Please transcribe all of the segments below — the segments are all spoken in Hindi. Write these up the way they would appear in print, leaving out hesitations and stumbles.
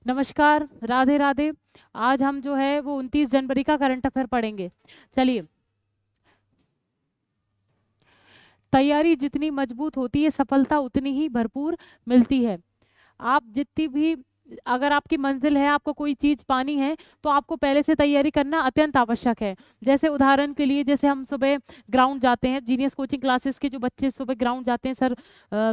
नमस्कार, राधे राधे। आज हम जो है वो 29 जनवरी का करंट अफेयर पढ़ेंगे। चलिए, तैयारी जितनी मजबूत होती है सफलता उतनी ही भरपूर मिलती है। आप जितनी भी, अगर आपकी मंजिल है, आपको कोई चीज़ पानी है, तो आपको पहले से तैयारी करना अत्यंत आवश्यक है। जैसे उदाहरण के लिए, जैसे हम सुबह ग्राउंड जाते हैं, जीनियस कोचिंग क्लासेस के जो बच्चे सुबह ग्राउंड जाते हैं, सर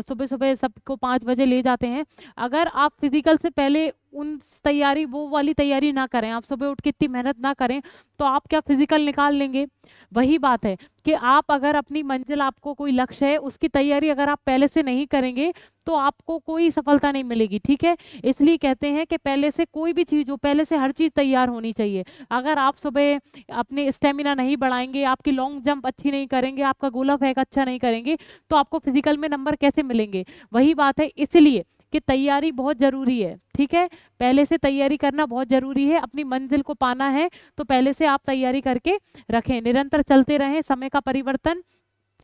सुबह सुबह सबको 5 बजे ले जाते हैं। अगर आप फिजिकल से पहले उन तैयारी, वो वाली तैयारी ना करें, आप सुबह उठ के इतनी मेहनत ना करें, तो आप क्या फिजिकल निकाल लेंगे? वही बात है कि आप अगर अपनी मंजिल, आपको कोई लक्ष्य है, उसकी तैयारी अगर आप पहले से नहीं करेंगे तो आपको कोई सफलता नहीं मिलेगी। ठीक है, इसलिए कहते हैं कि पहले से कोई भी चीज़ हो, पहले से हर चीज़ तैयार होनी चाहिए। अगर आप सुबह अपने स्टेमिना नहीं बढ़ाएंगे, आपकी लॉन्ग जंप अच्छी नहीं करेंगे, आपका गोला फेंक अच्छा नहीं करेंगे, तो आपको फिजिकल में नंबर कैसे मिलेंगे? वही बात है, इसलिए कि तैयारी बहुत ज़रूरी है। ठीक है, पहले से तैयारी करना बहुत ज़रूरी है। अपनी मंजिल को पाना है तो पहले से आप तैयारी करके रखें, निरंतर चलते रहें, समय का परिवर्तन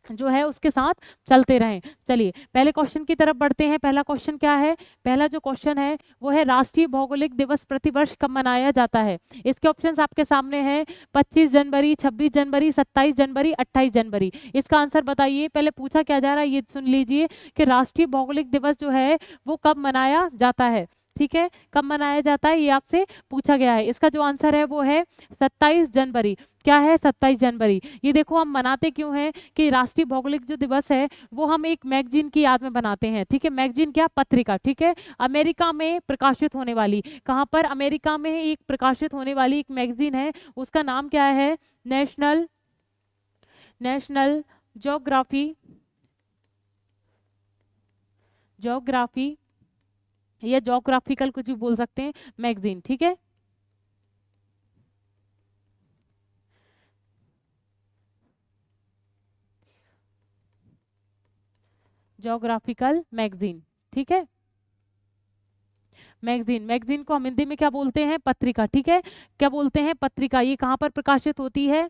जो है उसके साथ चलते रहें। चलिए, पहले क्वेश्चन की तरफ बढ़ते हैं। पहला क्वेश्चन क्या है? पहला जो क्वेश्चन है वो है, राष्ट्रीय भौगोलिक दिवस प्रतिवर्ष कब मनाया जाता है? इसके ऑप्शंस आपके सामने हैं, 25 जनवरी, 26 जनवरी, 27 जनवरी, 28 जनवरी। इसका आंसर बताइए। पहले पूछा क्या जा रहा है ये सुन लीजिए कि राष्ट्रीय भौगोलिक दिवस जो है वो कब मनाया जाता है। ठीक है, कब मनाया जाता है ये आपसे पूछा गया है। इसका जो आंसर है वो है 27 जनवरी। क्या है? 27 जनवरी। ये देखो, हम मनाते क्यों हैं कि राष्ट्रीय भौगोलिक जो दिवस है वो हम एक मैगजीन की याद में बनाते हैं। ठीक है, मैगजीन क्या? पत्रिका। ठीक है, अमेरिका में प्रकाशित होने वाली, कहाँ पर? अमेरिका में एक प्रकाशित होने वाली एक मैगजीन है, उसका नाम क्या है? नेशनल नेशनल ज्योग्राफी ज्योग्राफी या ज्योग्राफिकल, कुछ भी बोल सकते हैं, मैगजीन। ठीक है, ज्योग्राफिकल मैगजीन। ठीक है, मैगजीन, मैगजीन को हम हिंदी में क्या बोलते हैं? पत्रिका। ठीक है, क्या बोलते हैं? पत्रिका। ये कहाँ पर प्रकाशित होती है?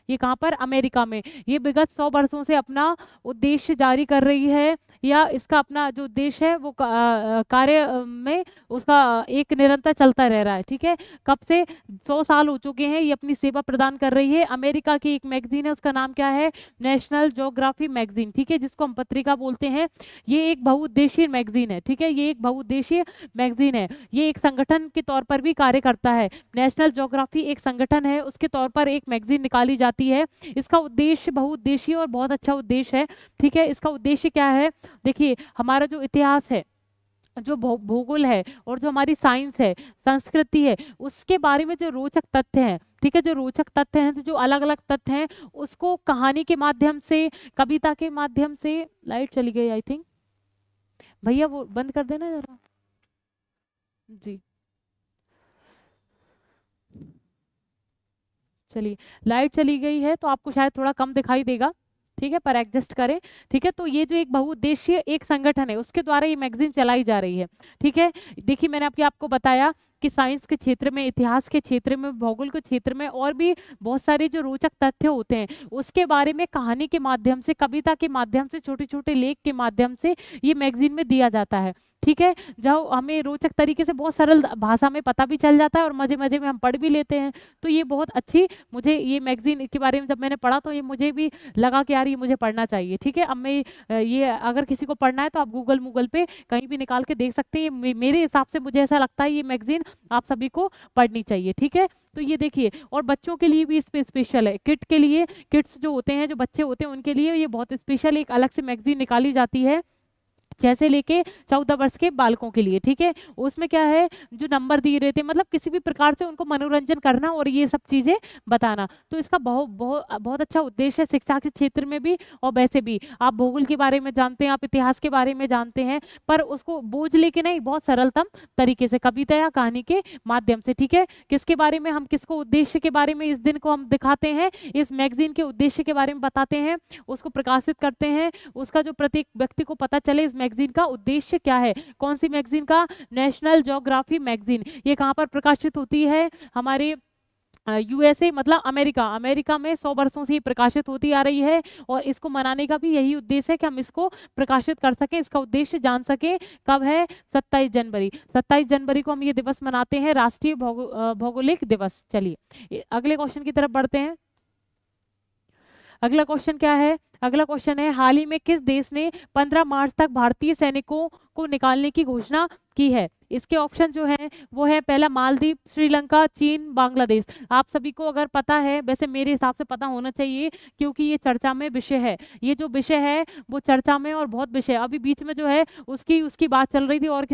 ये कहाँ पर? अमेरिका में। ये विगत 100 वर्षों से अपना उद्देश्य जारी कर रही है, या इसका अपना जो उद्देश्य है वो कार्य में उसका एक निरंतर चलता रह रहा है। ठीक है, कब से? 100 साल हो चुके हैं ये अपनी सेवा प्रदान कर रही है। अमेरिका की एक मैगजीन है, उसका नाम क्या है? National geography magazine. ठीक है, जिसको हम पत्रिका बोलते हैं। ये एक बहुउद्देशीय मैगजीन है। ठीक है, ये एक बहुउद्देशीय मैगजीन है। ये एक संगठन के तौर पर भी कार्य करता है। नेशनल ज्योग्राफी एक संगठन है, उसके तौर पर एक मैगजीन निकाली जाती है। इसका उद्देश्य बहुउद्देशीय और बहुत अच्छा उद्देश्य है। ठीक है, इसका उद्देश्य क्या है? देखिए, हमारा जो इतिहास है, जो भूगोल है, और जो हमारी साइंस है, संस्कृति है, उसके बारे में जो रोचक तथ्य हैं, ठीक है, जो रोचक तथ्य हैं, जो अलग अलग तथ्य हैं, उसको कहानी के माध्यम से, कविता के माध्यम से। लाइट चली गई आई थिंक, भैया वो बंद कर देना जरा। जी, चलिए, लाइट चली गई है तो आपको शायद थोड़ा कम दिखाई देगा। ठीक है, पर एडजस्ट करें। ठीक है, तो ये जो एक बहुउद्देशीय एक संगठन है, उसके द्वारा ये मैगजीन चलाई जा रही है। ठीक है, देखिए, मैंने आपको बताया कि साइंस के क्षेत्र में, इतिहास के क्षेत्र में, भूगोल के क्षेत्र में और भी बहुत सारे जो रोचक तथ्य होते हैं, उसके बारे में कहानी के माध्यम से, कविता के माध्यम से, छोटे छोटे लेख के माध्यम से ये मैगजीन में दिया जाता है। ठीक है, जब हमें रोचक तरीके से, बहुत सरल भाषा में पता भी चल जाता है और मजे मजे में हम पढ़ भी लेते हैं। तो ये बहुत अच्छी, मुझे ये मैगजीन के बारे में जब मैंने पढ़ा तो ये मुझे भी लगा कि यार ये मुझे पढ़ना चाहिए। ठीक है, अब मैं ये अगर किसी को पढ़ना है तो आप गूगल पे कहीं भी निकाल के देख सकते हैं। ये मेरे हिसाब से मुझे ऐसा लगता है ये मैगजीन आप सभी को पढ़नी चाहिए। ठीक है, तो ये देखिए, और बच्चों के लिए भी इस पे स्पेशल है, किट के लिए, किड्स जो होते हैं, जो बच्चे होते हैं, उनके लिए ये बहुत स्पेशल एक अलग से मैगजीन निकाली जाती है, 6 से लेके 14 वर्ष के बालकों के लिए। ठीक है, उसमें क्या है, जो नंबर दिए रहते हैं, मतलब किसी भी प्रकार से उनको मनोरंजन करना और ये सब चीज़ें बताना। तो इसका बहुत बहुत बहुत अच्छा उद्देश्य है, शिक्षा के क्षेत्र में भी और वैसे भी। आप भूगोल के बारे में जानते हैं, आप इतिहास के बारे में जानते हैं, पर उसको बोझ लेके नहीं, बहुत सरलतम तरीके से, कविता या कहानी के माध्यम से। ठीक है, किसके बारे में, हम किसको, उद्देश्य के बारे में इस दिन को हम दिखाते हैं, इस मैगजीन के उद्देश्य के बारे में बताते हैं, उसको प्रकाशित करते हैं, उसका जो प्रत्येक व्यक्ति को पता चले इस मैगजीन का उद्देश्य क्या है। कौन सी मैगजीन का? National geography magazine. ये कहाँ पर प्रकाशित होती है? हमारे यूएसए मतलब अमेरिका, अमेरिका में 100 वर्षों से ये प्रकाशित होती आ रही है और इसको मनाने का भी यही उद्देश्य है कि हम इसको प्रकाशित कर सकें, इसका उद्देश्य जान सकें। कब है? 27 जनवरी। 27 जनवरी को हम ये दिवस मनाते हैं, राष्ट्रीय भौगोलिक दिवस। चलिए अगले क्वेश्चन की तरफ बढ़ते हैं। अगला क्वेश्चन क्या है? अगला क्वेश्चन है, हाल ही में किस देश ने 15 मार्च तक भारतीय सैनिकों को निकालने की घोषणा की है? इसके ऑप्शन जो है वो है, पहला मालदीव, श्रीलंका, चीन, बांग्लादेश। आप सभी को अगर पता है, वैसे मेरे हिसाब से पता होना चाहिए क्योंकि ये चर्चा में विषय है। ये जो विषय है वो चर्चा में और बहुत विषय, अभी बीच में जो है उसकी बात चल रही थी। और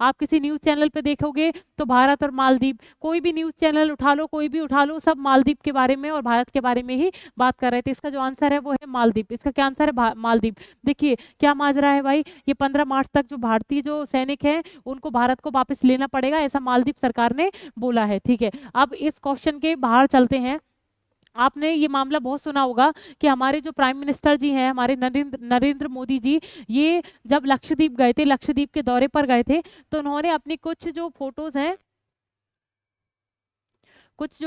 आप किसी न्यूज़ चैनल पे देखोगे तो भारत और मालदीव, कोई भी न्यूज़ चैनल उठा लो, कोई भी उठा लो, सब मालदीव के बारे में और भारत के बारे में ही बात कर रहे थे। इसका जो आंसर है वो है मालदीव। इसका क्या आंसर है? मालदीव। देखिए क्या माजरा है भाई, ये 15 मार्च तक जो भारतीय जो सैनिक हैं उनको भारत को वापस लेना पड़ेगा, ऐसा मालदीव सरकार ने बोला है। ठीक है, अब इस क्वेश्चन के बाहर चलते हैं। आपने ये मामला बहुत सुना होगा कि हमारे जो प्राइम मिनिस्टर जी हैं, हमारे नरेंद्र मोदी जी, ये जब लक्षद्वीप गए थे, लक्षद्वीप के दौरे पर गए थे, तो उन्होंने अपनी कुछ जो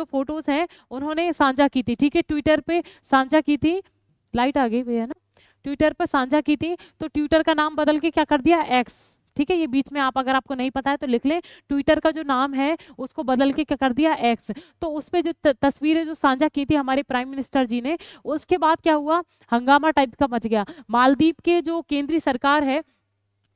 फोटोज हैं उन्होंने साझा की थी। ठीक है, ट्विटर पे साझा की थी। लाइट आ गई भैया ना? ट्विटर पर साझा की थी, तो ट्विटर का नाम बदल के क्या कर दिया? एक्स। ठीक है, ये बीच में आप अगर आपको नहीं पता है तो लिख लें, ट्विटर का जो नाम है उसको बदल के क्या कर दिया? एक्स। तो उस पे जो तस्वीरें जो साझा की थी हमारे प्राइम मिनिस्टर जी ने, उसके बाद क्या हुआ? हंगामा टाइप का मच गया। मालदीव के जो केंद्रीय सरकार है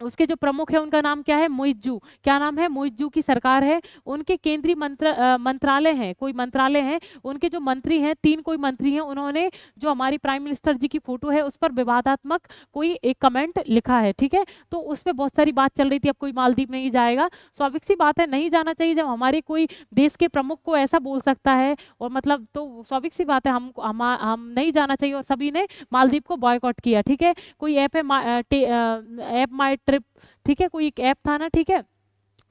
उसके जो प्रमुख है उनका नाम क्या है? मुइज्जू। क्या नाम है? मुइज्जू की सरकार है। उनके केंद्रीय मंत्रालय हैं, कोई मंत्रालय हैं, उनके जो मंत्री हैं, 3 कोई मंत्री हैं, उन्होंने जो हमारी प्राइम मिनिस्टर जी की फोटो है उस पर विवादात्मक कोई एक कमेंट लिखा है। ठीक है, तो उस पर बहुत सारी बात चल रही थी, अब कोई मालदीव नहीं जाएगा। स्वाभाविक सी बात है, नहीं जाना चाहिए जब हमारे कोई देश के प्रमुख को ऐसा बोल सकता है, और मतलब तो स्वाभाविक सी बात है हम नहीं जाना चाहिए, और सभी ने मालदीव को बॉयकॉट किया। ठीक है, कोई ऐप है ऐप माई ट्रिप, ठीक है, कोई एक ऐप था ना, ठीक है,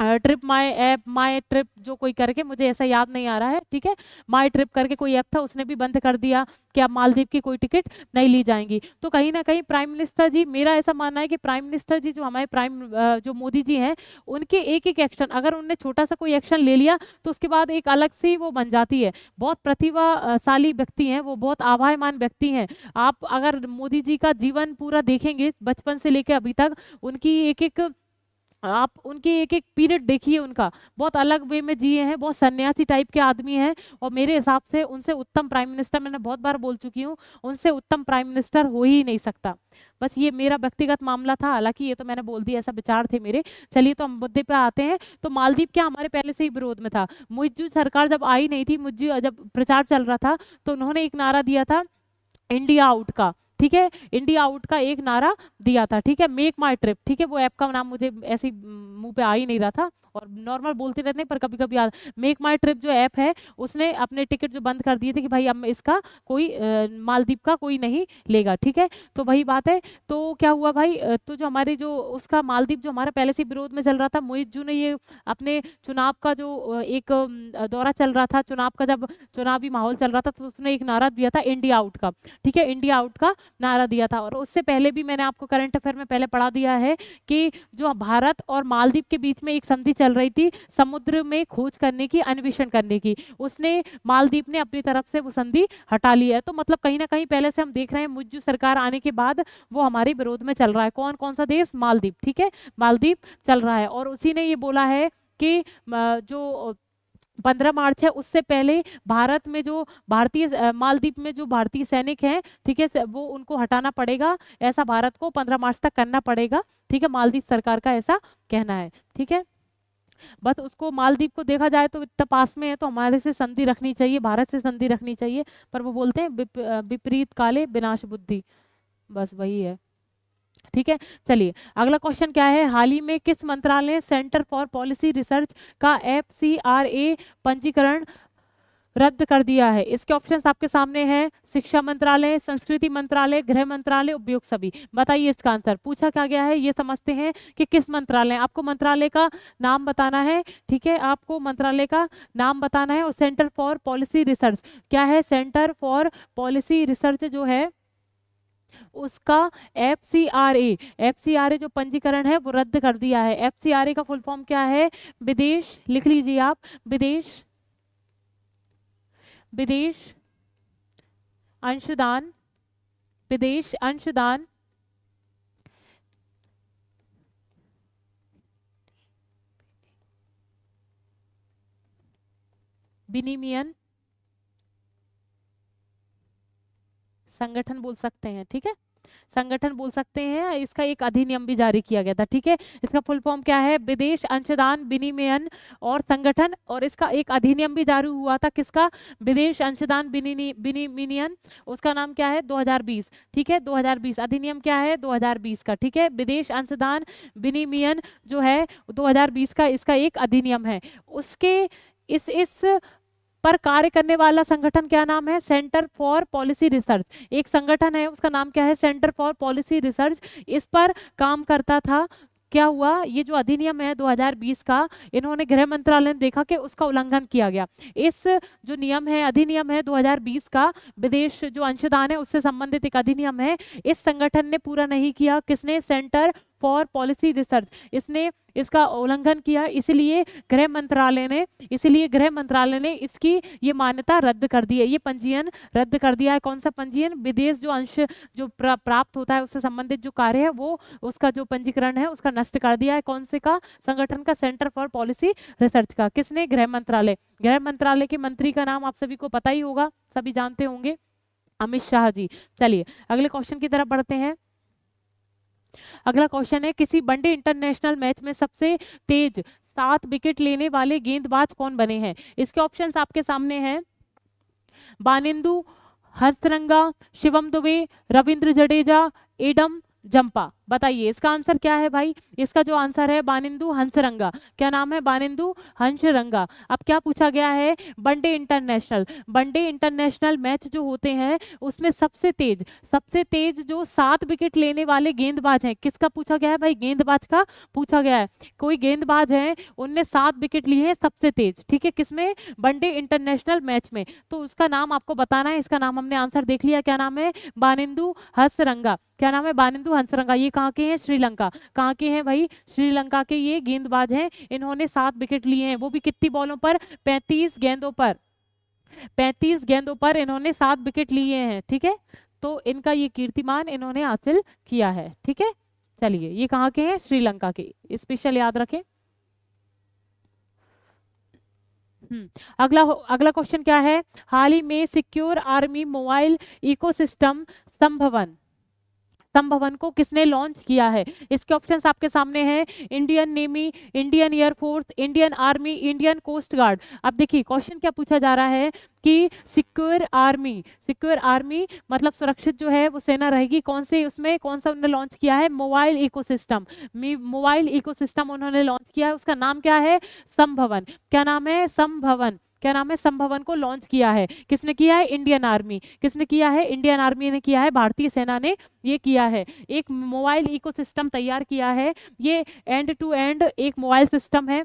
ट्रिप माई ट्रिप जो कोई करके, मुझे ऐसा याद नहीं आ रहा है। ठीक है, माई ट्रिप करके कोई ऐप था, उसने भी बंद कर दिया कि अब मालदीव की कोई टिकट नहीं ली जाएंगी। तो कहीं ना कहीं प्राइम मिनिस्टर जी, मेरा ऐसा मानना है कि प्राइम मिनिस्टर जी जो हमारे जो मोदी जी हैं, उनके एक एक एक्शन, अगर उनने छोटा सा कोई एक्शन ले लिया तो उसके बाद एक अलग सी वो बन जाती है। बहुत प्रतिभाशाली व्यक्ति हैं वो, बहुत आभायमान व्यक्ति हैं। आप अगर मोदी जी का जीवन पूरा देखेंगे बचपन से लेकर अभी तक, उनकी एक एक पीरियड देखिए, उनका बहुत अलग वे में जिए हैं, बहुत सन्यासी टाइप के आदमी हैं, और मेरे हिसाब से उनसे उत्तम प्राइम मिनिस्टर, मैंने बहुत बार बोल चुकी हूँ, उनसे उत्तम प्राइम मिनिस्टर हो ही नहीं सकता। बस ये मेरा व्यक्तिगत मामला था, हालांकि ये तो मैंने बोल दिया, ऐसा विचार थे मेरे। चलिए तो हम मुद्दे पे आते हैं। तो मालदीव क्या हमारे पहले से ही विरोध में था? मुइज्जू सरकार जब आई नहीं थी, मुइज्जू जब प्रचार चल रहा था, तो उन्होंने एक नारा दिया था इंडिया आउट का। ठीक है, इंडिया आउट का एक नारा दिया था। ठीक है, मेक माई ट्रिप। ठीक है, वो ऐप का नाम मुझे ऐसे मुंह पे आ ही नहीं रहा था, और नॉर्मल बोलते रहते हैं पर कभी कभी याद। मेक माई ट्रिप जो ऐप है उसने अपने टिकट जो बंद कर दिए थे कि भाई अब इसका कोई मालदीव का कोई नहीं लेगा। ठीक है, तो वही बात है। तो क्या हुआ भाई, तो जो हमारे जो उसका मालदीव जो हमारा पहले से विरोध में चल रहा था, मुइज्जू ने ये अपने चुनाव का जो एक दौरा चल रहा था, चुनाव का जब चुनावी माहौल चल रहा था, तो उसने एक नारा दिया था इंडिया आउट का। ठीक है, इंडिया आउट का नारा दिया था। और उससे पहले भी मैंने आपको करंट अफेयर में पहले पढ़ा दिया है कि जो भारत और मालदीव के बीच में एक संधि चल रही थी समुद्र में खोज करने की, अन्वेषण करने की, उसने मालदीव ने अपनी तरफ से वो संधि हटा ली है। तो मतलब कहीं ना कहीं पहले से हम देख रहे हैं, मुइज्जू सरकार आने के बाद वो हमारे विरोध में चल रहा है। कौन कौन सा देश? मालदीव। ठीक है, मालदीव चल रहा है, और उसी ने ये बोला है कि जो 15 मार्च है उससे पहले भारत में जो मालदीव में जो भारतीय सैनिक हैं, ठीक है, वो उनको हटाना पड़ेगा, ऐसा भारत को 15 मार्च तक करना पड़ेगा। ठीक है, मालदीव सरकार का ऐसा कहना है। ठीक है, बस उसको मालदीव को देखा जाए तो इतना पास में है, तो हमारे से संधि रखनी चाहिए, भारत से संधि रखनी चाहिए, पर वो बोलते हैं विपरीत काले विनाश बुद्धि, बस वही है। ठीक है, चलिए अगला क्वेश्चन क्या है, हाल ही में किस मंत्रालय ने सेंटर फॉर पॉलिसी रिसर्च का FCRA पंजीकरण रद्द कर दिया है? इसके ऑप्शंस आपके सामने हैं, शिक्षा मंत्रालय, संस्कृति मंत्रालय, गृह मंत्रालय, उपयुक्त सभी। बताइए इसका आंसर। पूछा क्या गया है ये समझते हैं कि किस मंत्रालय, आपको मंत्रालय का नाम बताना है। ठीक है, आपको मंत्रालय का नाम बताना है, और सेंटर फॉर पॉलिसी रिसर्च क्या है? सेंटर फॉर पॉलिसी रिसर्च जो है उसका FCRA जो पंजीकरण है वो रद्द कर दिया है। FCRA का फुल फॉर्म क्या है? विदेश, लिख लीजिए आप, विदेश विदेश अंशदान, विदेश अंशदान विनिमयन संगठन बोल सकते हैं, ठीक है, संगठन बोल सकते हैं। इसका एक अधिनियम भी जारी किया गया था, ठीक है। इसका फुल फॉर्म क्या है? विदेश अंशदान विनिमयन और संगठन। और इसका एक अधिनियम भी जारी हुआ था, किसका? विदेश अंशदान विनिमयन। उसका नाम क्या है? 2020, ठीक है, 2020 अधिनियम क्या है? 2020 का, ठीक है। विदेश अंशदान विनिमयन जो है 2020 का, इसका एक अधिनियम है। उसके इस पर कार्य करने वाला संगठन क्या नाम है? Centre for policy research. एक संगठन है, उसका नाम क्या है? Centre for policy research. इस पर काम करता था। क्या हुआ? ये जो अधिनियम है 2020 का, इन्होंने गृह मंत्रालय ने देखा कि उसका उल्लंघन किया गया। इस जो नियम है, अधिनियम है 2020 का, विदेश जो अंशदान है उससे संबंधित एक अधिनियम है, इस संगठन ने पूरा नहीं किया। किसने? सेंटर फॉर पॉलिसी रिसर्च, इसने इसका उल्लंघन किया। इसलिए गृह मंत्रालय ने इसकी ये मान्यता रद्द कर दी है, ये पंजीयन रद्द कर दिया है। कौन सा पंजीयन? विदेश जो अंश जो प्राप्त होता है उससे संबंधित जो कार्य है वो उसका जो पंजीकरण है उसका नष्ट कर दिया है। कौन से का? संगठन का, सेंटर फॉर पॉलिसी रिसर्च का। किसने? गृह मंत्रालय। गृह मंत्रालय के मंत्री का नाम आप सभी को पता ही होगा, सभी जानते होंगे, अमित शाह जी। चलिए अगले क्वेश्चन की तरफ बढ़ते हैं। अगला क्वेश्चन है, किसी वनडे इंटरनेशनल मैच में सबसे तेज 7 विकेट लेने वाले गेंदबाज कौन बने हैं? इसके ऑप्शंस आपके सामने हैं। बानिंदु हंसरंगा, शिवम दुबे, रविंद्र जडेजा, एडम जंपा। बताइए इसका आंसर क्या है भाई? इसका जो आंसर है बानिंदु हंसरंगा। क्या नाम है? बानिंदु हंसरंगा। अब क्या पूछा गया है? वनडे इंटरनेशनल मैच जो होते हैं उसमें सबसे तेज जो 7 विकेट लेने वाले गेंदबाज हैं, किसका पूछा गया है भाई? गेंदबाज का पूछा गया है। कोई गेंदबाज है, उनने 7 विकेट लिए हैं सबसे तेज, ठीक है, किसमें? वनडे इंटरनेशनल मैच में। तो उसका नाम आपको बताना है। इसका नाम हमने आंसर देख लिया, क्या नाम है? बानिंदु हंसरंगा। क्या नाम है? बानिंदु हंसरंगा। ये कहाँ के हैं? श्रीलंका। कहाँ के हैं भाई? श्रीलंका के ये गेंदबाज हैं। इन्होंने 7 विकेट लिए हैं, वो भी कितनी बॉलों पर? 35 गेंदों पर। 35 गेंदों पर इन्होंने 7 विकेट लिए हैं, ठीक है। तो इनका ये कीर्तिमान इन्होंने हासिल किया है, ठीक है। चलिए ये कहाँ के हैं? श्रीलंका के, स्पेशल याद रखें। अगला क्वेश्चन क्या है? हाल ही में सिक्योर आर्मी मोबाइल इकोसिस्टम संभवन को किसने लॉन्च किया है? इसके ऑप्शंस आपके सामने हैं। Indian navy, Indian air force, Indian army, Indian coast guard. अब देखिए क्वेश्चन क्या पूछा जा रहा है कि सिक्योर आर्मी मतलब सुरक्षित जो है वो सेना रहेगी। कौन से उसमें कौन सा उन्होंने लॉन्च किया है? मोबाइल इकोसिस्टम उन्होंने लॉन्च किया है। उसका नाम क्या है? संभवन। क्या नाम है? संभवन। क्या नाम है? संभवन को लॉन्च किया है। किसने किया है? Indian army. किसने किया है? इंडियन आर्मी ने किया है, भारतीय सेना ने ये किया है। एक मोबाइल इकोसिस्टम तैयार किया है। ये एंड टू एंड एक मोबाइल सिस्टम है।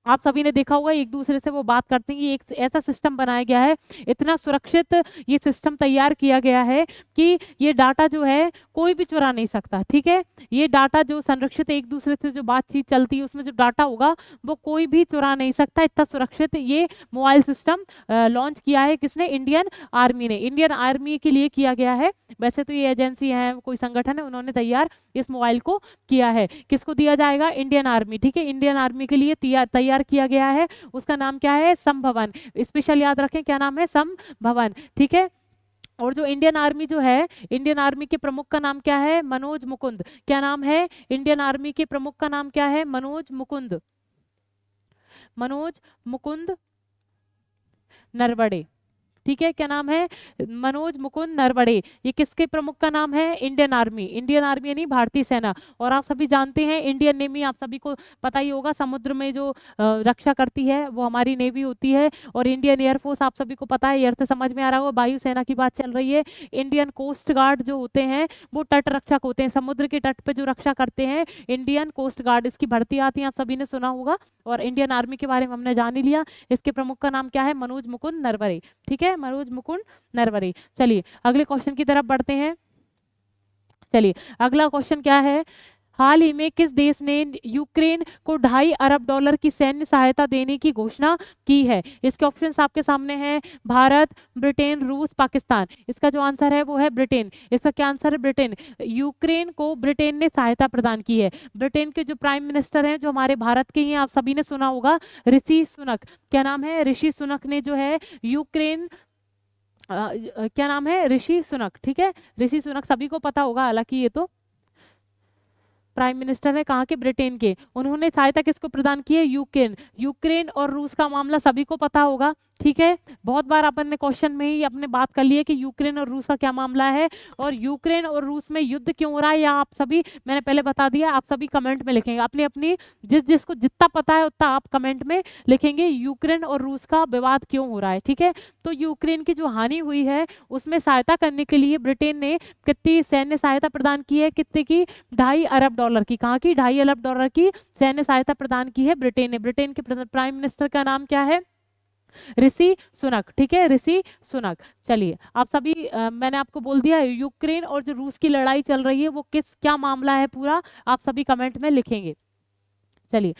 आप सभी ने देखा होगा, एक दूसरे से वो बात करते हैं। एक ऐसा सिस्टम बनाया गया है, इतना सुरक्षित ये सिस्टम तैयार किया गया है कि ये डाटा जो है कोई भी चुरा नहीं सकता, ठीक है। ये डाटा जो संरक्षित, एक दूसरे से जो बातचीत चलती है उसमें जो डाटा होगा वो कोई भी चुरा नहीं सकता। इतना सुरक्षित ये मोबाइल सिस्टम लॉन्च किया है। किसने? इंडियन आर्मी ने। इंडियन आर्मी के लिए किया गया है। वैसे तो ये एजेंसी है, कोई संगठन है, उन्होंने तैयार इस मोबाइल को किया है। किसको दिया जाएगा? इंडियन आर्मी, ठीक है। इंडियन आर्मी के लिए तैयार किया गया है। उसका नाम क्या है? संभवन। स्पेशल याद रखें, क्या नाम है? संभवन, ठीक है। और जो इंडियन आर्मी जो है, इंडियन आर्मी के प्रमुख का नाम क्या है? मनोज मुकुंद। क्या नाम है? इंडियन आर्मी के प्रमुख का नाम क्या है? मनोज मुकुंद नरवणे, ठीक है। क्या नाम है? मनोज मुकुंद नरवणे। ये किसके प्रमुख का नाम है? इंडियन आर्मी यानी भारतीय सेना। और आप सभी जानते हैं इंडियन नेवी, आप सभी को पता ही होगा, समुद्र में जो रक्षा करती है वो हमारी नेवी होती है। और इंडियन एयरफोर्स आप सभी को पता है, एयर से समझ में आ रहा होगा, वायुसेना की बात चल रही है। इंडियन कोस्ट गार्ड जो होते हैं वो तट रक्षक होते हैं, समुद्र के तट पर जो रक्षा करते हैं, इंडियन कोस्ट गार्ड, इसकी भर्ती आती है, आप सभी ने सुना होगा। और इंडियन आर्मी के बारे में हमने जान ही लिया। इसके प्रमुख का नाम क्या है? मनोज मुकुंद नरवणे, ठीक है, मनोज मुकुंद नरवणे। चलिए अगले क्वेश्चन की तरफ बढ़ते हैं। चलिए अगला क्वेश्चन क्या है? हाल ही में किस देश ने यूक्रेन को $2.5 अरब की सैन्य सहायता देने की घोषणा की है? इसके ऑप्शंस आपके सामने हैं, भारत, ब्रिटेन, रूस, पाकिस्तान। इसका जो आंसर है वो है ब्रिटेन। इसका क्या आंसर है? ब्रिटेन। यूक्रेन को ब्रिटेन ने सहायता प्रदान की है। ब्रिटेन के जो प्राइम मिनिस्टर हैं, जो हमारे भारत के ही हैं, आप सभी ने सुना होगा, ऋषि सुनक। क्या नाम है? ऋषि सुनक ने जो है यूक्रेन क्या नाम है? ऋषि सुनक, ठीक है। ऋषि सुनक सभी को पता होगा, हालांकि ये तो प्राइम मिनिस्टर है कहाँ के? ब्रिटेन के। उन्होंने सहायता किसको प्रदान की है? यूक्रेन। यूक्रेन और रूस का मामला सभी को पता होगा, ठीक है। बहुत बार अपन ने क्वेश्चन में ही अपने बात कर ली है कि यूक्रेन और रूस का क्या मामला है, और यूक्रेन और रूस में युद्ध क्यों हो रहा है, या आप सभी, मैंने पहले बता दिया, आप सभी कमेंट में लिखेंगे अपनी अपनी, जिसको जितना पता है उतना आप कमेंट में लिखेंगे, यूक्रेन और रूस का विवाद क्यों हो रहा है, ठीक है। तो यूक्रेन की जो हानि हुई है उसमें सहायता करने के लिए ब्रिटेन ने कितनी सैन्य सहायता प्रदान की है? कितने की? $2.5 अरब की। कहाँ की? $2.5 अरब की सैन्य सहायता प्रदान की है ब्रिटेन ने। ब्रिटेन के प्राइम मिनिस्टर का नाम क्या है? ऋषि सुनक, ठीक है, ऋषि सुनक। चलिए, आप सभी मैंने आपको बोल दिया यूक्रेन और जो रूस की लड़ाई चल रही है वो किस क्या मामला है पूरा, आप सभी कमेंट में लिखेंगे। चलिए,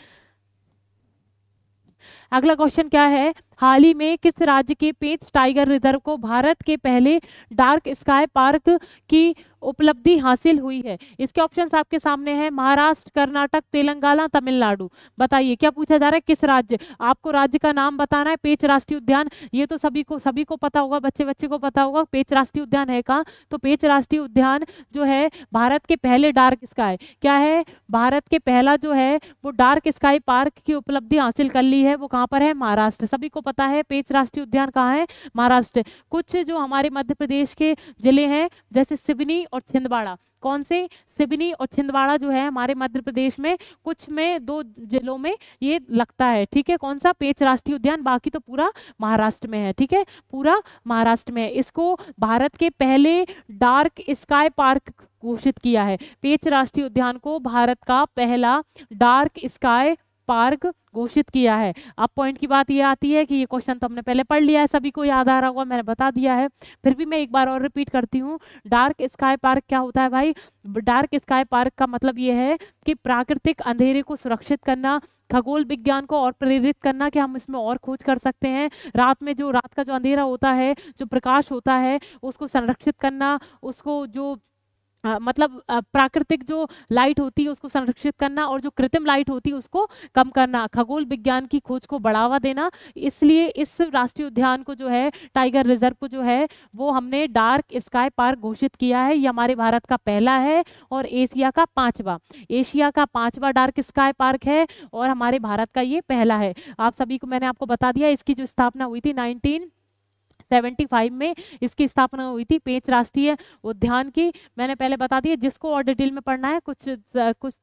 अगला क्वेश्चन क्या है? हाल ही में किस राज्य के पेंच टाइगर रिजर्व को भारत के पहले डार्क स्काई पार्क की उपलब्धि हासिल हुई है? इसके ऑप्शंस आपके सामने हैं, महाराष्ट्र, कर्नाटक, तेलंगाना, तमिलनाडु। बताइए क्या पूछा जा रहा है? किस राज्य? आपको राज्य का नाम बताना है। पेंच राष्ट्रीय उद्यान, ये तो सभी को पता होगा, बच्चे बच्चे को पता होगा पेंच राष्ट्रीय उद्यान है कहाँ। तो पेंच राष्ट्रीय उद्यान जो है भारत के पहले डार्क स्काई, क्या है? भारत के पहला जो है वो डार्क स्काई पार्क की उपलब्धि हासिल कर ली है, वो कहाँ पर है? महाराष्ट्र। सभी को पता है पेंच राष्ट्रीय उद्यान कहाँ है? महाराष्ट्र। कुछ जो हमारे मध्य प्रदेश के जिले हैं जैसे सिवनी और छिंदवाड़ा, कौन से? सिवनी और छिंदवाड़ा जो है हमारे मध्य प्रदेश में, कुछ में 2 जिलों में ये लगता है, ठीक है। कौन सा? पेंच राष्ट्रीय उद्यान। बाकी तो पूरा महाराष्ट्र में है, ठीक है, पूरा महाराष्ट्र में है। इसको भारत के पहले डार्क स्काई पार्क घोषित किया है। पेंच राष्ट्रीय उद्यान को भारत का पहला डार्क स्काई पार्क घोषित किया है। अब पॉइंट की बात ये आती है कि ये क्वेश्चन तो हमने पहले पढ़ लिया है, सभी को याद आ रहा होगा, मैंने बता दिया है, फिर भी मैं एक बार और रिपीट करती हूँ। डार्क स्काई पार्क क्या होता है भाई? डार्क स्काई पार्क का मतलब ये है कि प्राकृतिक अंधेरे को सुरक्षित करना, खगोल विज्ञान को और प्रेरित करना कि हम इसमें और खोज कर सकते हैं। रात का जो अंधेरा होता है, जो प्रकाश होता है, उसको संरक्षित करना, उसको जो मतलब प्राकृतिक जो लाइट होती है उसको संरक्षित करना, और जो कृत्रिम लाइट होती है उसको कम करना, खगोल विज्ञान की खोज को बढ़ावा देना। इसलिए इस राष्ट्रीय उद्यान को जो है, टाइगर रिजर्व को जो है, वो हमने डार्क स्काई पार्क घोषित किया है। ये हमारे भारत का पहला है और एशिया का 5वां डार्क स्काई पार्क है, और हमारे भारत का ये पहला है। आप सभी को मैंने आपको बता दिया, इसकी जो स्थापना हुई थी 1975 में इसकी स्थापना हुई थी पेंच राष्ट्रीय उद्यान की। मैंने पहले बता दिया, जिसको और डिटेल में पढ़ना है, कुछ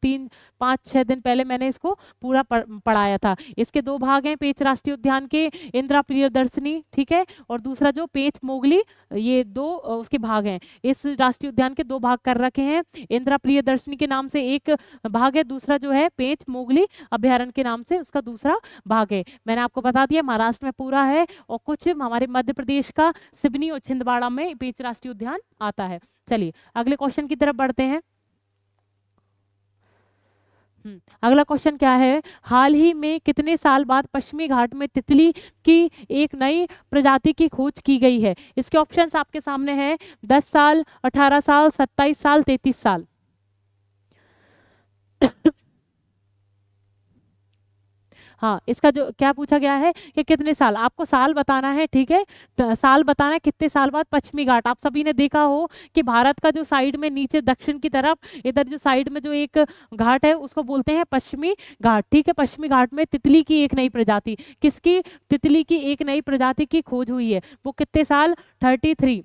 3-5-6 दिन पहले मैंने इसको पूरा पढ़ाया था। इसके 2 भाग हैं पेंच राष्ट्रीय उद्यान के, इंदिरा प्रियदर्शनी, ठीक है, और दूसरा जो पेंच मोगली, ये 2 उसके भाग हैं। इस राष्ट्रीय उद्यान के 2 भाग कर रखे हैं। इंदिरा प्रियदर्शनी के नाम से एक भाग है, दूसरा जो है पेंच मोगली अभ्यारण्य के नाम से उसका दूसरा भाग है। मैंने आपको बता दिया महाराष्ट्र में पूरा है, और कुछ हमारे मध्य प्रदेश का सिवनी और छिंदवाड़ा में पेंच राष्ट्रीय उद्यान आता है। चलिए अगले क्वेश्चन की तरफ बढ़ते हैं। अगला क्वेश्चन क्या है? हाल ही में कितने साल बाद पश्चिमी घाट में तितली की एक नई प्रजाति की खोज की गई है? इसके ऑप्शंस आपके सामने हैं, 10 साल, 18 साल, 27 साल, 33 साल। हाँ, इसका जो क्या पूछा गया है कि कितने साल, आपको साल बताना है, ठीक है, साल बताना है कितने साल बाद पश्चिमी घाट। आप सभी ने देखा हो कि भारत का जो साइड में नीचे दक्षिण की तरफ इधर जो साइड में जो एक घाट है उसको बोलते हैं पश्चिमी घाट, ठीक है। पश्चिमी घाट में तितली की एक नई प्रजाति, किसकी? तितली की एक नई प्रजाति की खोज हुई है। वो कितने साल? 33,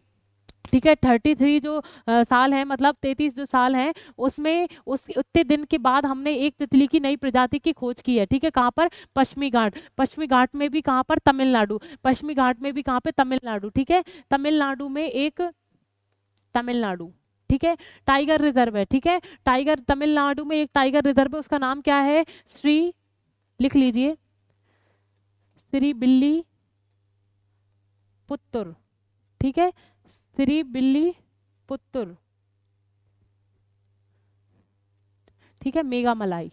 ठीक है, 33 जो साल है, मतलब 33 जो साल हैं, उसमें उस उतने दिन के बाद हमने एक तितली की नई प्रजाति की खोज की है, ठीक है। कहाँ पर? पश्चिमी घाट। पश्चिमी घाट में भी कहाँ पर? तमिलनाडु। पश्चिमी घाट में भी कहाँ पे? तमिलनाडु, ठीक है। तमिलनाडु में एक तमिलनाडु, ठीक है, टाइगर रिजर्व है, ठीक है। टाइगर तमिलनाडु में एक टाइगर रिजर्व है, उसका नाम क्या है? लिख लीजिए, श्री बिल्ली पुत्तुर, ठीक है, श्री बिल्ली पुत्तुर, ठीक है, मेगा मलाई,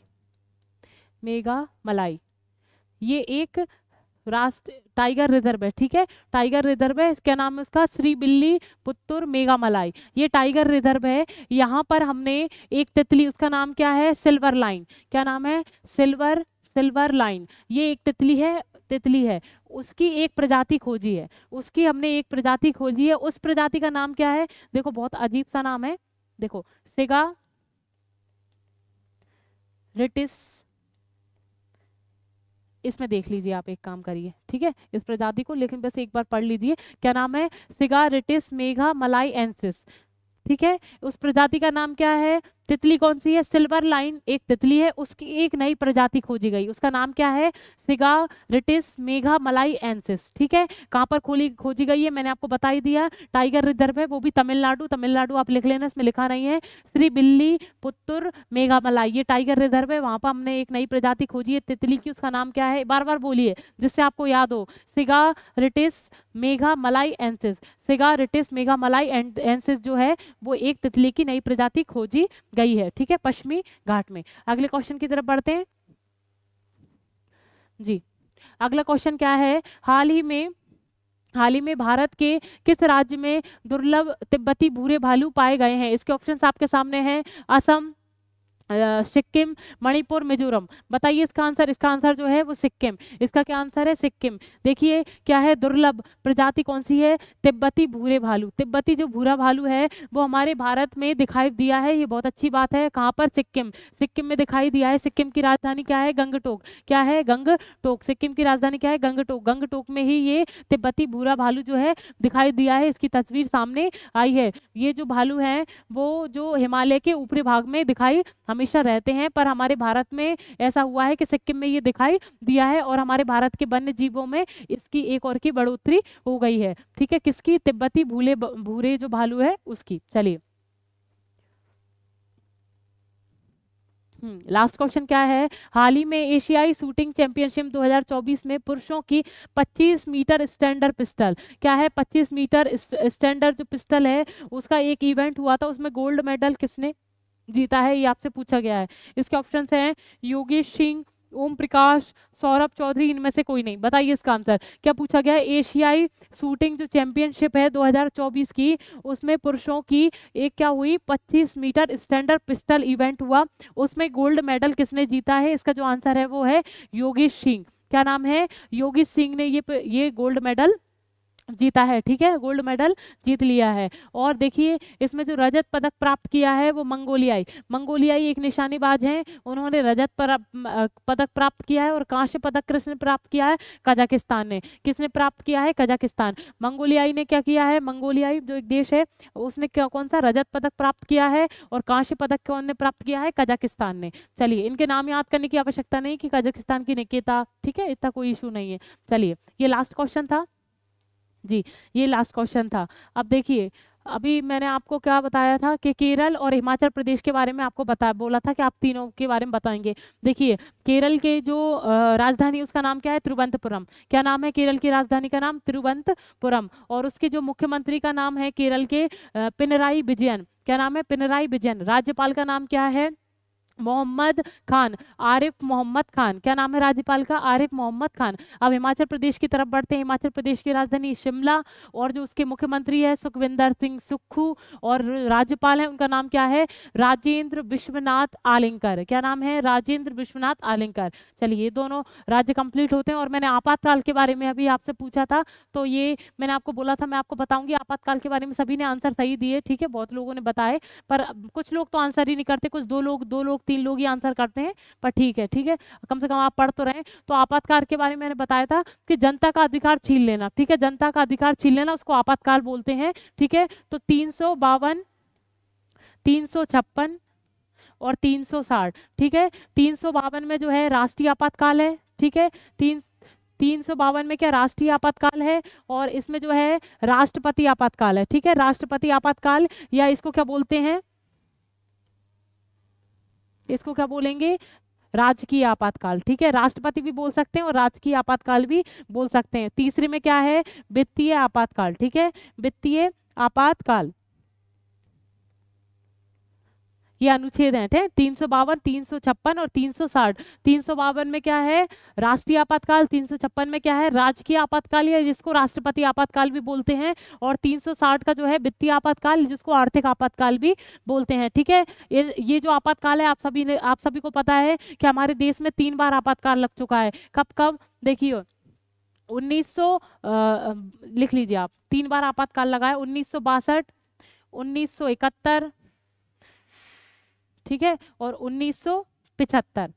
मेगा मलाई, ये एक राष्ट्र टाइगर रिजर्व है, ठीक है, टाइगर रिजर्व है, क्या नाम है उसका, श्री बिल्ली पुत्तुर मेगा मलाई, ये टाइगर रिजर्व है। यहाँ पर हमने एक तितली, उसका नाम क्या है, सिल्वर लाइन, क्या नाम है, सिल्वर लाइन, ये एक तितली है, उसकी एक प्रजाति खोजी है, उसकी हमने एक प्रजाति खोजी है, उस प्रजाति का नाम क्या है, देखो बहुत अजीब सा नाम है, देखो सिगा रिटिस, इसमें देख लीजिए आप, एक काम करिए, ठीक है, इस प्रजाति को लेकिन बस एक बार पढ़ लीजिए, क्या नाम है, सिगारिटिस मेगा मलाई एंसिस, ठीक है, उस प्रजाति का नाम क्या है, तितली कौन सी है, सिल्वर लाइन एक तितली है, उसकी एक नई प्रजाति खोजी गई, उसका नाम क्या है, सिगारिटिस मेगा मलाई एंसिस, ठीक है, कहाँ पर खोजी गई है, मैंने आपको बता ही दिया, टाइगर रिजर्व है, वो भी तमिलनाडु आप लिख लेना, इसमें लिखा नहीं है, श्री बिल्ली पुत्तुर मेगा मलाई, ये टाइगर रिजर्व है, वहां पर हमने एक नई प्रजाति खोजी है तितली की, उसका नाम क्या है, बार बार बोलिए जिससे आपको याद हो, सिगारिटिस मेगा मलाई एंसिस, सिगारिटिस मेगा मलाई एंसिस जो है वो एक तितली की नई प्रजाति खोजी गई है, ठीक है, पश्चिमी घाट में। अगले क्वेश्चन की तरफ बढ़ते हैं जी। अगला क्वेश्चन क्या है, हाल ही में भारत के किस राज्य में दुर्लभ तिब्बती भूरे भालू पाए गए हैं, इसके ऑप्शंस आपके सामने हैं, असम, सिक्किम, मणिपुर, मिजोरम, बताइए इसका आंसर जो है वो सिक्किम, इसका क्या आंसर है, सिक्किम। देखिए क्या है, दुर्लभ प्रजाति कौन सी है, तिब्बती भूरे भालू, तिब्बती जो भूरा भालू है वो हमारे भारत में दिखाई दिया है, ये बहुत अच्छी बात है, कहाँ पर, सिक्किम में दिखाई दिया है, सिक्किम की राजधानी क्या है, गंगटोक, क्या है, गंगटोक, सिक्किम की राजधानी क्या है, गंगटोक में ही ये तिब्बती भूरा भालू जो है दिखाई दिया है, इसकी तस्वीर सामने आई है। ये जो भालू है वो जो हिमालय के ऊपरी भाग में दिखाई हमेशा रहते हैं, पर हमारे भारत में ऐसा हुआ है कि सिक्किम में ये दिखाई दिया है और हमारे भारत के वन्य जीवों में इसकी एक और की बढ़ोतरी हो गई है, ठीक है, किसकी, तिब्बती भूरे जो भालू है उसकी। चलिए लास्ट क्वेश्चन क्या है, हाल ही में एशियाई शूटिंग चैंपियनशिप 2024 में पुरुषों की 25 मीटर स्टैंडर्ड पिस्टल, क्या है, 25 मीटर स्टैंडर्ड जो पिस्टल है उसका एक इवेंट हुआ था, उसमें गोल्ड मेडल किसने जीता है, ये आपसे पूछा गया है। इसके ऑप्शंस हैं योगेश सिंह, ओम प्रकाश, सौरभ चौधरी, इनमें से कोई नहीं, बताइए इसका आंसर। क्या पूछा गया है, एशियाई शूटिंग जो चैंपियनशिप है 2024 की, उसमें पुरुषों की एक क्या हुई, 25 मीटर स्टैंडर्ड पिस्टल इवेंट हुआ, उसमें गोल्ड मेडल किसने जीता है, इसका जो आंसर है वो है योगेश सिंह, क्या नाम है, योगेश सिंह ने ये गोल्ड मेडल जीता है, ठीक है, गोल्ड मेडल जीत लिया है। और देखिए इसमें जो रजत पदक प्राप्त किया है वो मंगोलियाई एक निशानेबाज हैं, उन्होंने रजत पदक प्राप्त किया है, और कांस्य पदक किसने प्राप्त किया है, कजाकिस्तान ने, किसने प्राप्त किया है, कजाकिस्तान, मंगोलियाई ने क्या किया है, मंगोलियाई जो एक देश है उसने कौन सा रजत पदक प्राप्त किया है, और कांस्य पदक कौन ने प्राप्त किया है, कजाकिस्तान ने। चलिए इनके नाम याद करने की आवश्यकता नहीं कि कजाकिस्तान की निकेता, ठीक है, इतना कोई इशू नहीं है। चलिए ये लास्ट क्वेश्चन था जी, ये लास्ट क्वेश्चन था। अब देखिए अभी मैंने आपको क्या बताया था कि केरल और हिमाचल प्रदेश के बारे में आपको बोला था कि आप तीनों के बारे में बताएंगे। देखिए केरल के जो राजधानी उसका नाम क्या है, तिरुवनंतपुरम, क्या नाम है केरल की राजधानी का नाम, तिरुवनंतपुरम, और उसके जो मुख्यमंत्री का नाम है केरल के पिनराई विजयन, क्या नाम है, पिनराई विजयन, राज्यपाल का नाम क्या है, मोहम्मद खान, आरिफ मोहम्मद खान, क्या नाम है राज्यपाल का, आरिफ मोहम्मद खान। अब हिमाचल प्रदेश की तरफ बढ़ते हैं, हिमाचल प्रदेश की राजधानी शिमला, और जो उसके मुख्यमंत्री है सुखविंदर सिंह सुक्खू, और राज्यपाल है उनका नाम क्या है, राजेंद्र विश्वनाथ आलिंगर, क्या नाम है, राजेंद्र विश्वनाथ आलिंगर। चलिए ये दोनों राज्य कंप्लीट होते हैं। और मैंने आपातकाल के बारे में अभी आपसे पूछा था, तो ये मैंने आपको बोला था मैं आपको बताऊंगी, आपातकाल के बारे में सभी ने आंसर सही दिए, ठीक है, बहुत लोगों ने बताए, पर कुछ लोग तो आंसर ही नहीं करते, कुछ दो लोग 3 लोग ही आंसर करते हैं, पर ठीक है, ठीक है, कम से कम आप पढ़ तो रहे। तो आपातकाल के बारे में मैंने बताया था कि जनता का अधिकार छीन लेना, ठीक है, जनता का अधिकार छीन लेना उसको आपातकाल बोलते हैं, ठीक है। तो 352, 356 और 360, ठीक है, 352 में जो है राष्ट्रीय आपातकाल है, ठीक है, 352 में क्या राष्ट्रीय आपातकाल है, और इसमें जो है राष्ट्रपति आपातकाल है, ठीक है, राष्ट्रपति आपातकाल, या इसको क्या बोलते हैं, इसको क्या बोलेंगे, राजकीय आपातकाल, ठीक है, राष्ट्रपति भी बोल सकते हैं और राजकीय आपातकाल भी बोल सकते हैं। तीसरे में क्या है, वित्तीय आपातकाल, ठीक है, वित्तीय आपातकाल, ये अनुच्छेद हैं, ठीक है, 352, 356 और 360। 352 में क्या है, राष्ट्रीय आपातकाल। 356 में क्या है, राजकीय आपातकाल या जिसको राष्ट्रपति आपातकाल भी बोलते हैं। और 360 का जो है वित्तीय आपातकाल, जिसको आर्थिक आपातकाल भी बोलते हैं। ठीक है, ये जो आपातकाल है, आप सभी को पता है कि हमारे देश में 3 बार आपातकाल लग चुका है। कब कब देखिए, 1900 लिख लीजिए आप, 3 बार आपातकाल लगा है, 1962, 1971, ठीक है, और 1975।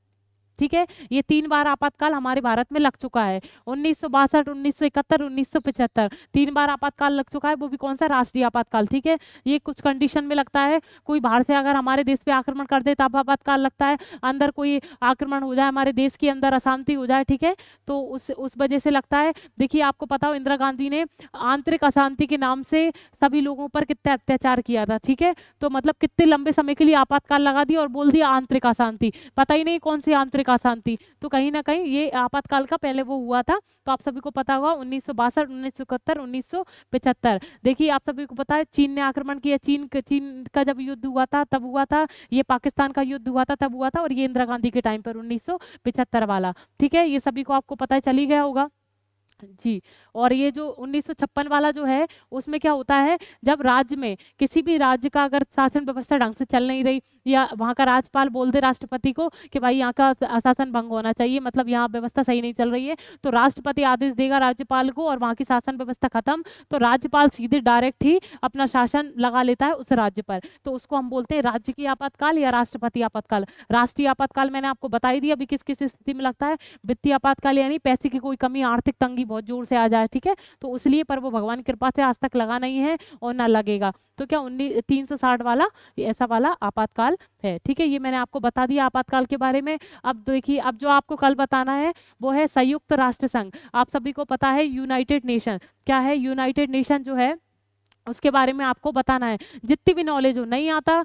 ठीक है, ये 3 बार आपातकाल हमारे भारत में लग चुका है। 1962, 1971, 1975 3 बार आपातकाल लग चुका है, वो भी कौन सा, राष्ट्रीय आपातकाल। ठीक है, ये कुछ कंडीशन में लगता है, कोई बाहर से अगर हमारे देश पे आक्रमण कर दे तब आपातकाल लगता है, अंदर कोई आक्रमण हो जाए, हमारे देश के अंदर अशांति हो जाए, ठीक है, तो उस वजह से लगता है। देखिए, आपको पता हो इंदिरा गांधी ने आंतरिक अशांति के नाम से सभी लोगों पर कितने अत्याचार किया था। ठीक है, तो मतलब कितने लंबे समय के लिए आपातकाल लगा दिया और बोल दिया आंतरिक अशांति, पता ही नहीं कौन सी आंतरिक अशांति। तो कहीं ना कहीं ये आपातकाल का पहले वो हुआ था, तो आप सभी को पता होगा 1962, 1971, 1975। देखिए, आप सभी को पता है चीन ने आक्रमण किया, चीन का जब युद्ध हुआ था तब हुआ था, ये पाकिस्तान का युद्ध हुआ था तब हुआ था, और ये इंदिरा गांधी के टाइम पर 1975 वाला। ठीक है, ये सभी को आपको पता है, चली गया होगा जी। और ये जो 1956 वाला जो है, उसमें क्या होता है, जब राज्य में किसी भी राज्य का अगर शासन व्यवस्था ढंग से चल नहीं रही, या वहाँ का राज्यपाल बोल दे राष्ट्रपति को कि भाई यहाँ का शासन भंग होना चाहिए, मतलब यहाँ व्यवस्था सही नहीं चल रही है, तो राष्ट्रपति आदेश देगा राज्यपाल को और वहाँ की शासन व्यवस्था खत्म, तो राज्यपाल सीधे डायरेक्ट ही अपना शासन लगा लेता है उस राज्य पर। तो उसको हम बोलते हैं राज्य की आपातकाल या राष्ट्रपति आपातकाल। राष्ट्रीय आपातकाल मैंने आपको बता ही दिया अभी किस किस स्थिति में लगता है। वित्तीय आपातकाल यानी पैसे की कोई कमी, आर्थिक तंगी बहुत जोर से आ जाए, ठीक है, तो इसलिए, पर वो भगवान की कृपा से आज तक लगा नहीं है और ना लगेगा। तो क्या 360 वाला ऐसा वाला आपातकाल है। ठीक है, ये मैंने आपको बता दिया आपातकाल के बारे में। अब देखिए, अब जो आपको कल बताना है वो है संयुक्त राष्ट्र संघ। आप सभी को पता है यूनाइटेड नेशन क्या है, यूनाइटेड नेशन जो है उसके बारे में आपको बताना है। जितनी भी नॉलेज हो, नहीं आता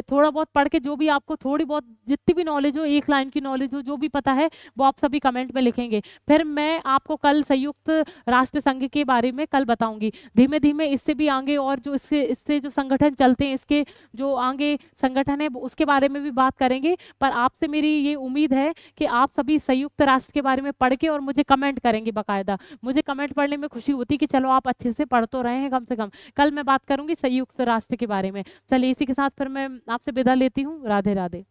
थोड़ा बहुत पढ़ के, जो भी आपको थोड़ी बहुत जितनी भी नॉलेज हो, 1 लाइन की नॉलेज हो, जो भी पता है वो आप सभी कमेंट में लिखेंगे। फिर मैं आपको कल संयुक्त राष्ट्र संघ के बारे में कल बताऊंगी। धीमे धीमे इससे भी आगे, और जो इससे जो संगठन चलते हैं, इसके जो आगे संगठन है उसके बारे में भी बात करेंगे। पर आपसे मेरी ये उम्मीद है कि आप सभी संयुक्त राष्ट्र के बारे में पढ़ के और मुझे कमेंट करेंगे बाकायदा। मुझे कमेंट पढ़ने में खुशी होती कि चलो आप अच्छे से पढ़ तो रहे हैं कम से कम। कल मैं बात करूंगी संयुक्त राष्ट्र के बारे में। चलिए, इसी के साथ फिर मैं आपसे विदा लेती हूँ। राधे राधे।